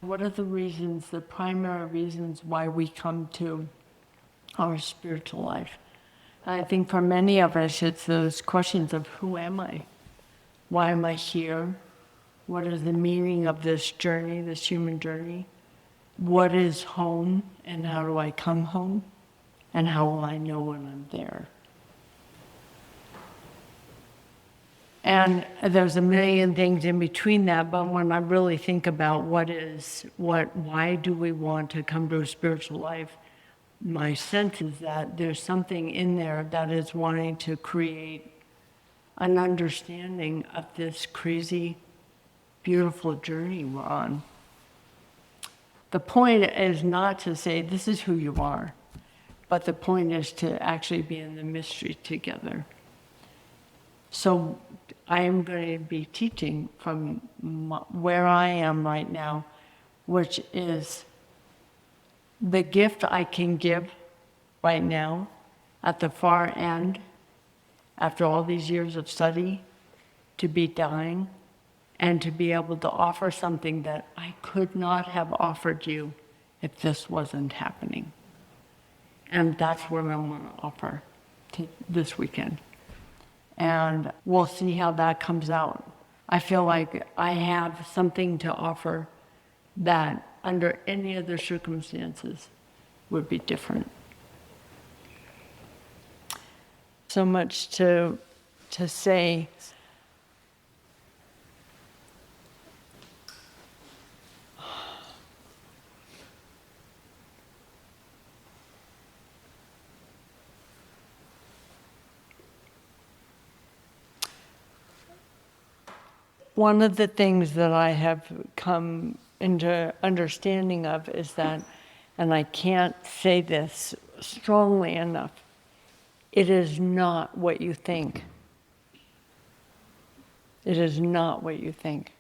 What are the reasons, the primary reasons why we come to our spiritual life? I think for many of us, it's those questions of who am I? Why am I here? What is the meaning of this journey, this human journey? What is home and how do I come home? And how will I know when I'm there? And there's a million things in between that, but when I really think about why do we want to come to a spiritual life, my sense is that there's something in there that is wanting to create an understanding of this crazy, beautiful journey we're on. The point is not to say this is who you are, but the point is to actually be in the mystery together. So I am going to be teaching from where I am right now, which is the gift I can give right now at the far end, after all these years of study, to be dying and to be able to offer something that I could not have offered you if this wasn't happening. And that's what I'm going to offer this weekend. And we'll see how that comes out. I feel like I have something to offer that under any other circumstances would be different. So much to say. One of the things that I have come into understanding of is that, and I can't say this strongly enough, it is not what you think. It is not what you think.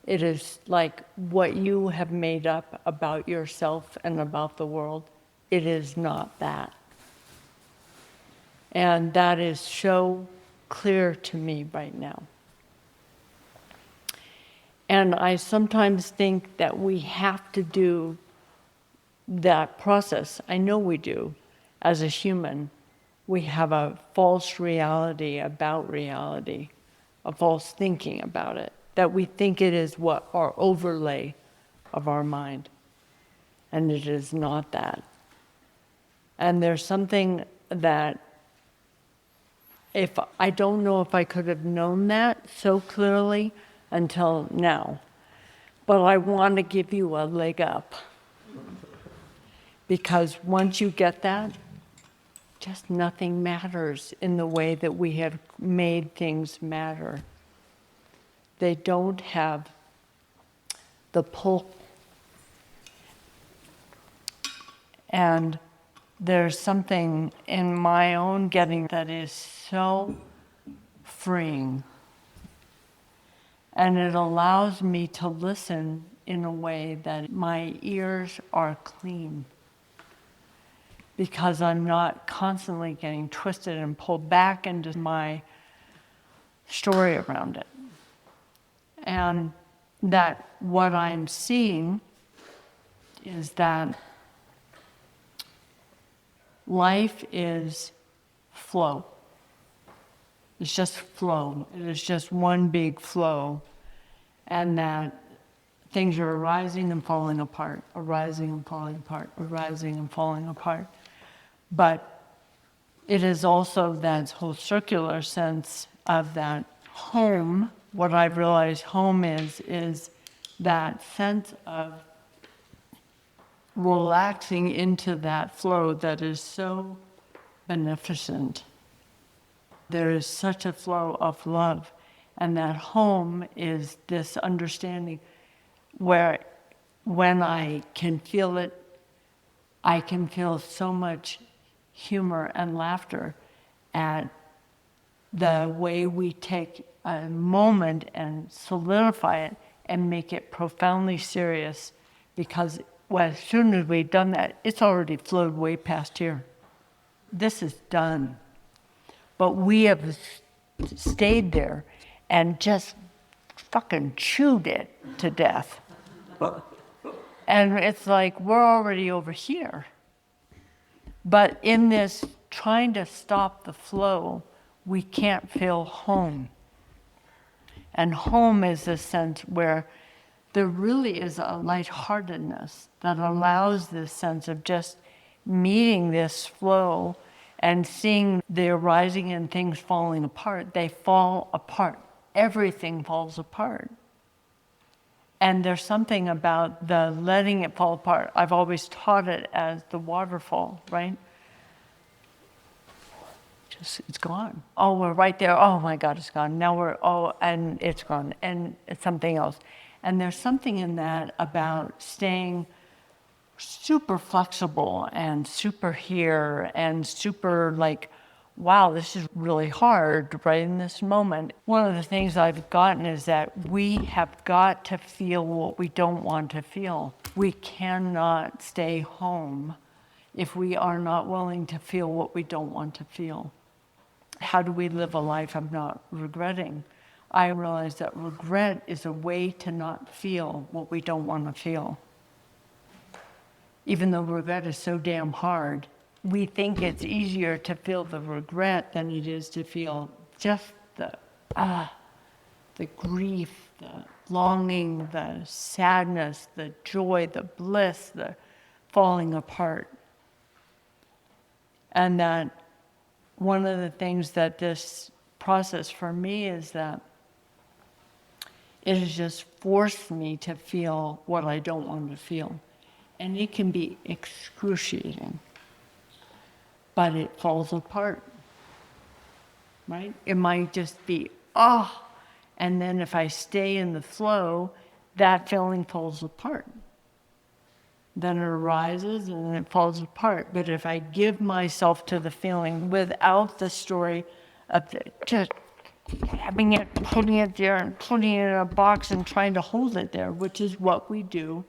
It is like what you have made up about yourself and about the world. It is not that. And that is so clear to me right now. And I sometimes think that we have to do that process. I know we do. As a human, we have a false reality about reality, a false thinking about it, that we think it is what our overlay of our mind. And it is not that. And there's something that I don't know if I could have known that so clearly until now. But I want to give you a leg up. Because once you get that, just nothing matters in the way that we have made things matter. They don't have the pull. And there's something in my own getting that is so freeing. And it allows me to listen in a way that my ears are clean. Because I'm not constantly getting twisted and pulled back into my story around it. And that what I'm seeing is that life is flow. It's just flow. It is just one big flow. And that things are arising and falling apart, arising and falling apart, arising and falling apart. But it is also that whole circular sense of that home. What I've realized home is that sense of relaxing into that flow that is so beneficent. There is such a flow of love. And that home is this understanding where when I can feel it, I can feel so much humor and laughter at the way we take a moment and solidify it and make it profoundly serious, because as soon as we've done that, it's already flowed way past here. This is done. But we have stayed there and just fucking chewed it to death. And it's like we're already over here. But in this trying to stop the flow, we can't feel home. And home is a sense where there really is a lightheartedness that allows this sense of just meeting this flow and seeing the arising and things falling apart. They fall apart. Everything falls apart. And there's something about the letting it fall apart. I've always taught it as the waterfall, right? Just, it's gone. Oh, we're right there. Oh my God, it's gone. Now and it's gone. And it's something else. And there's something in that about staying super flexible and super here and super like, wow, this is really hard right in this moment. One of the things I've gotten is that we have got to feel what we don't want to feel. We cannot stay home if we are not willing to feel what we don't want to feel. How do we live a life of not regretting? I realize that regret is a way to not feel what we don't want to feel. Even though regret is so damn hard, we think it's easier to feel the regret than it is to feel just the grief, the longing, the sadness, the joy, the bliss, the falling apart. And that one of the things that this process for me is that it has just forced me to feel what I don't want to feel. And it can be excruciating, but it falls apart, right? It might just be, and then if I stay in the flow, that feeling falls apart. Then it arises and then it falls apart. But if I give myself to the feeling without the story of just having it, putting it there and putting it in a box and trying to hold it there, which is what we do,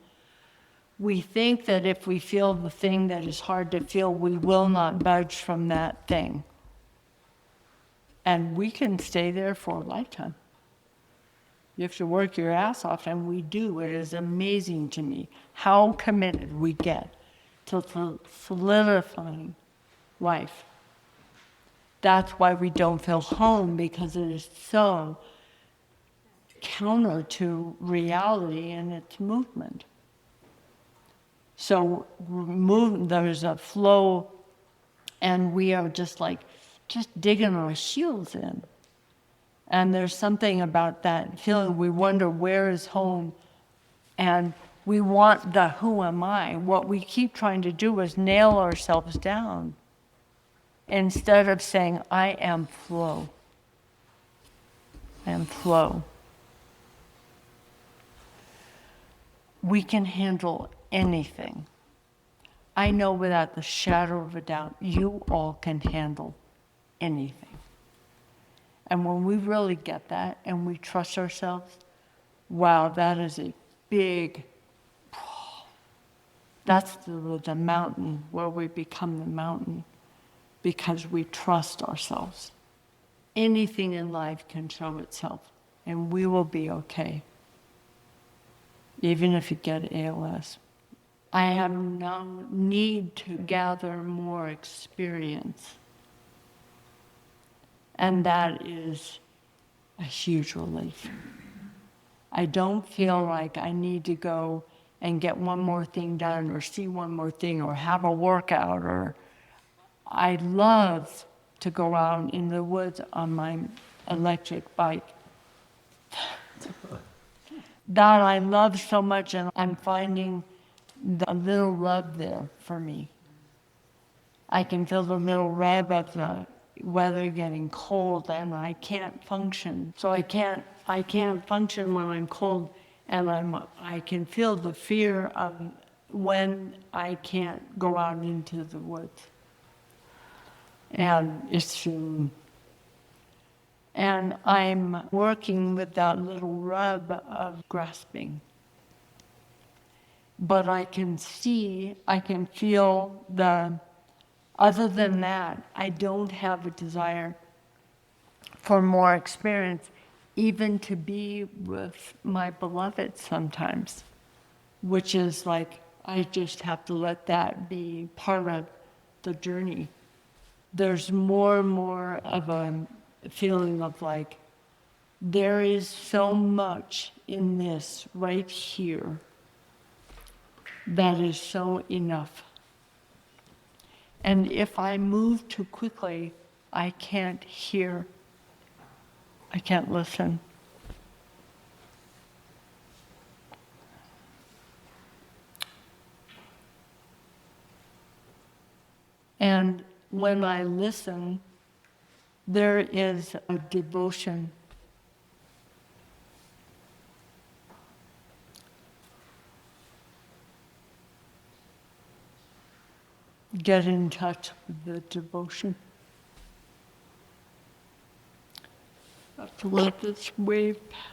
we think that if we feel the thing that is hard to feel, we will not budge from that thing. And we can stay there for a lifetime. You have to work your ass off, and we do. It is amazing to me how committed we get to solidifying life. That's why we don't feel home, because it is so counter to reality and its movement. So there's a flow, and we are just digging our heels in. And there's something about that feeling. We wonder, where is home? And we want the who am I. What we keep trying to do is nail ourselves down instead of saying, I am flow. I am flow. We can handle anything. I know without the shadow of a doubt, you all can handle anything. And when we really get that and we trust ourselves, wow, that is a big, that's the mountain where we become the mountain because we trust ourselves. Anything in life can show itself and we will be okay. Even if you get ALS. I have no need to gather more experience. And that is a huge relief. I don't feel like I need to go and get one more thing done or see one more thing or have a workout, or I love to go out in the woods on my electric bike. That I love so much, and I'm finding a little rub there for me. I can feel the little rub of the weather getting cold, and I can't function. So I can't function when I'm cold, and I can feel the fear of when I can't go out into the woods. And it's and I'm working with that little rub of grasping. But I can feel other than that, I don't have a desire for more experience, even to be with my beloved sometimes. which is like, I just have to let that be part of the journey. There's more and more of a feeling of like, there is so much in this right here that is so enough. And if I move too quickly, I can't hear, I can't listen. And when I listen, there is a devotion. Get in touch with the devotion. I have to let this wave pass.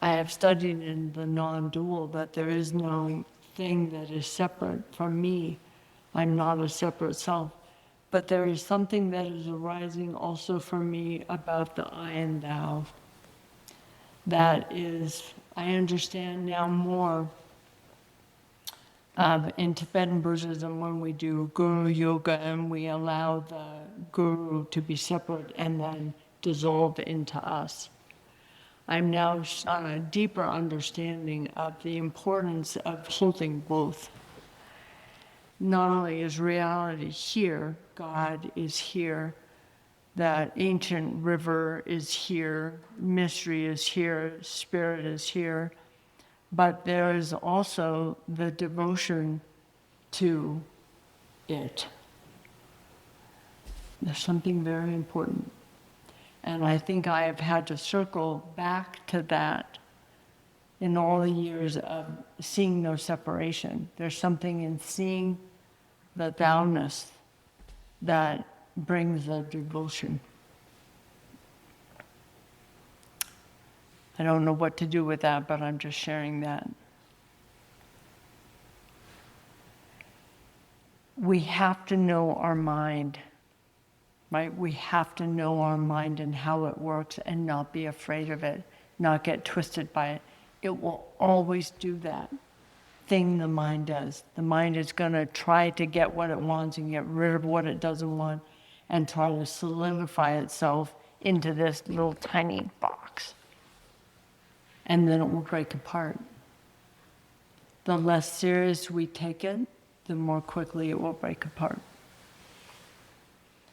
I have studied in the non-dual that there is no thing that is separate from me. I'm not a separate self. But there is something that is arising also for me about the I and thou. That is, I understand now more in Tibetan Buddhism when we do Guru Yoga and we allow the Guru to be separate and then dissolve into us. I'm now on a deeper understanding of the importance of holding both. Not only is reality here, God is here, that ancient river is here, mystery is here, spirit is here, but there is also the devotion to it. There's something very important. And I think I have had to circle back to that in all the years of seeing no separation. There's something in seeing the thou-ness that brings the devotion. I don't know what to do with that, but I'm just sharing that. We have to know our mind. Right? We have to know our mind and how it works and not be afraid of it, not get twisted by it. It will always do that thing the mind does. The mind is going to try to get what it wants and get rid of what it doesn't want and try to solidify itself into this little tiny box. And then it will break apart. The less serious we take it, the more quickly it will break apart.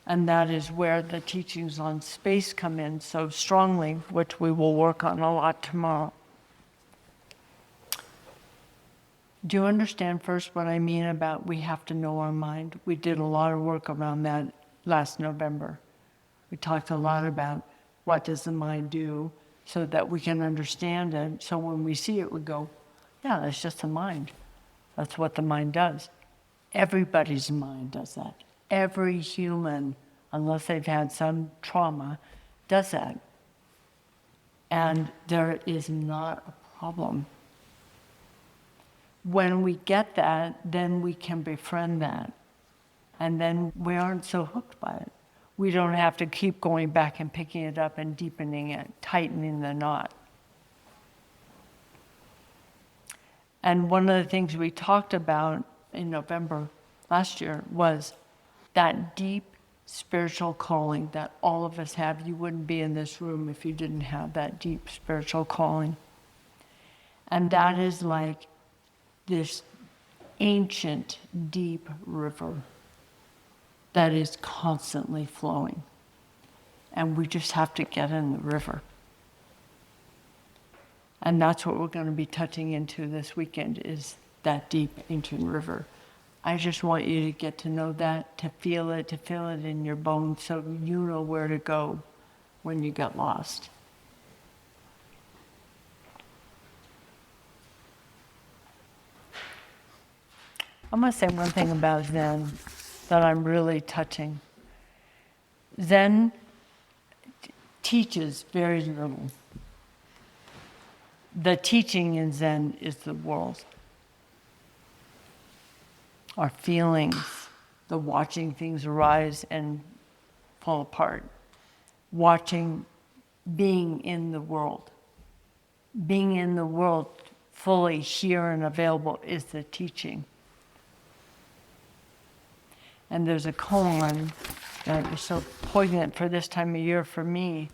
And that is where the teachings on space come in so strongly, which we will work on a lot tomorrow. Do you understand first what I mean about we have to know our mind? We did a lot of work around that last November. We talked a lot about what does the mind do so that we can understand it. So when we see it, we go, yeah, that's just the mind. That's what the mind does. Everybody's mind does that. Every human, unless they've had some trauma, does that. And there is not a problem. When we get that, then we can befriend that. And then we aren't so hooked by it. We don't have to keep going back and picking it up and deepening it, tightening the knot. And one of the things we talked about in November last year was that deep spiritual calling that all of us have. You wouldn't be in this room if you didn't have that deep spiritual calling. And that is like this ancient, deep river that is constantly flowing. And we just have to get in the river. And that's what we're going to be touching into this weekend, is that deep ancient river. I just want you to get to know that, to feel it in your bones so you know where to go when you get lost. I'm going to say one thing about Zen. that I'm really touching. Zen teaches very little. The teaching in Zen is the world. Our feelings, the watching things arise and fall apart. Watching, being in the world. Being in the world fully here and available is the teaching. And there's a koan that is so poignant for this time of year for me,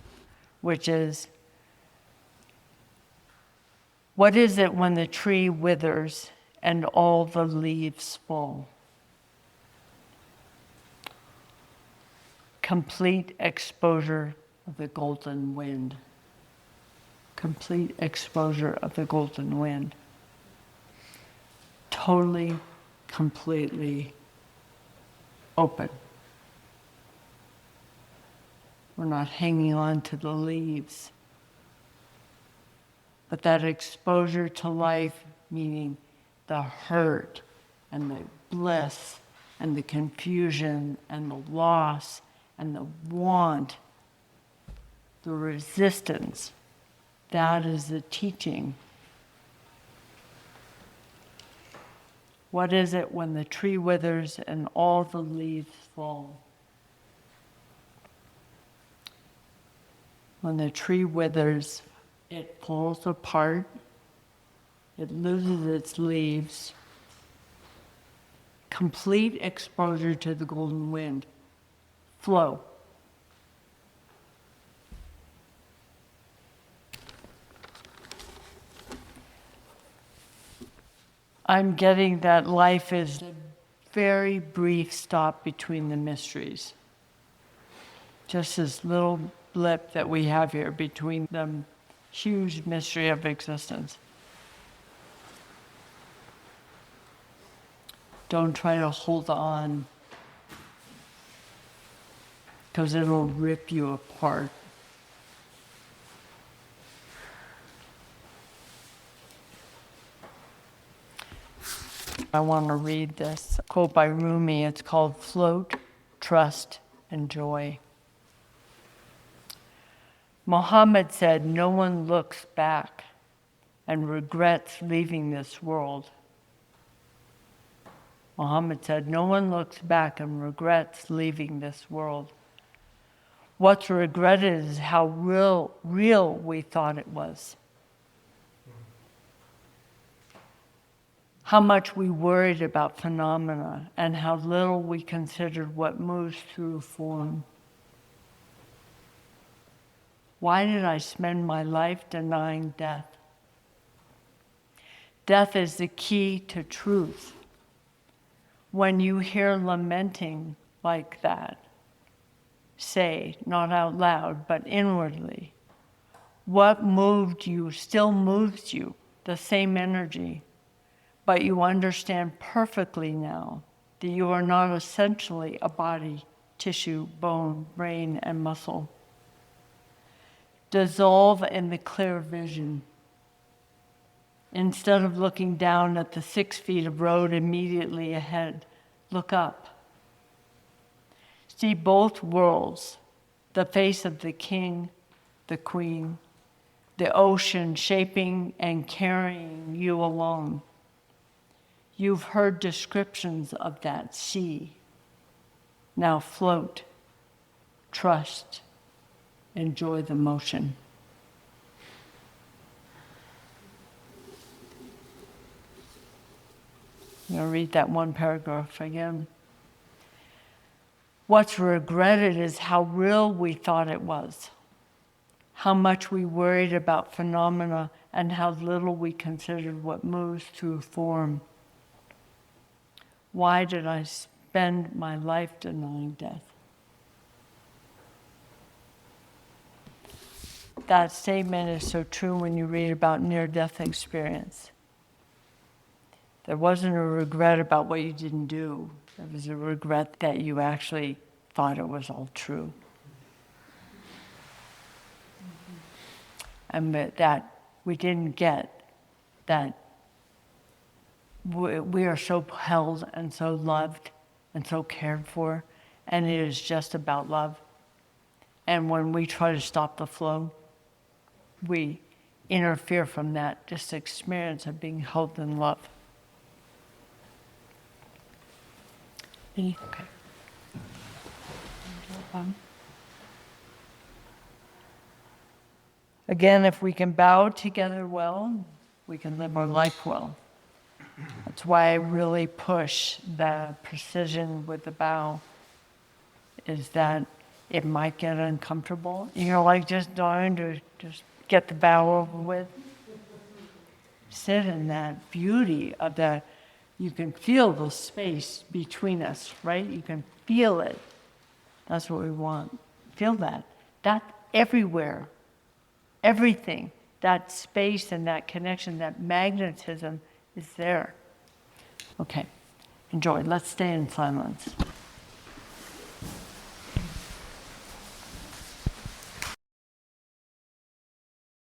which is, what is it when the tree withers and all the leaves fall? Complete exposure of the golden wind. Complete exposure of the golden wind. Totally, completely open. We're not hanging on to the leaves. But that exposure to life, meaning the hurt and the bliss and the confusion and the loss and the want, the resistance, that is the teaching. What is it when the tree withers and all the leaves fall? When the tree withers, it falls apart, it loses its leaves, complete exposure to the golden wind, flow. I'm getting that life is a very brief stop between the mysteries. Just this little blip that we have here between the huge mystery of existence. Don't try to hold on, because it'll rip you apart. I want to read this quote by Rumi. It's called Float, Trust, and Joy. Muhammad said, "No one looks back and regrets leaving this world." Muhammad said, "No one looks back and regrets leaving this world. What's regretted is how real we thought it was. How much we worried about phenomena and how little we considered what moves through form. Why did I spend my life denying death? Death is the key to truth. When you hear lamenting like that, say, not out loud, but inwardly, what moved you still moves you, the same energy, but you understand perfectly now that you are not essentially a body, tissue, bone, brain, and muscle. Dissolve in the clear vision. Instead of looking down at the 6 feet of road immediately ahead, look up. See both worlds, the face of the king, the queen, the ocean shaping and carrying you along. You've heard descriptions of that sea. Now float, trust, enjoy the motion. I'm going to read that one paragraph again. What's regretted is how real we thought it was, how much we worried about phenomena, and how little we considered what moves through form. Why did I spend my life denying death? That statement is so true when you read about near-death experience. There wasn't a regret about what you didn't do. There was a regret that you actually thought it was all true. And that we didn't get that we are so held and so loved and so cared for, and it is just about love. And when we try to stop the flow, we interfere from that just experience of being held in love. Okay. Again, if we can bow together well, we can live our life well. That's why I really push the precision with the bow, is that it might get uncomfortable. Like just dying to just get the bow over with. Sit in that beauty of that. You can feel the space between us, right? You can feel it. That's what we want. Feel that. That everywhere. Everything. That space and that connection, that magnetism is there. Okay. Enjoy. Let's stay in silence.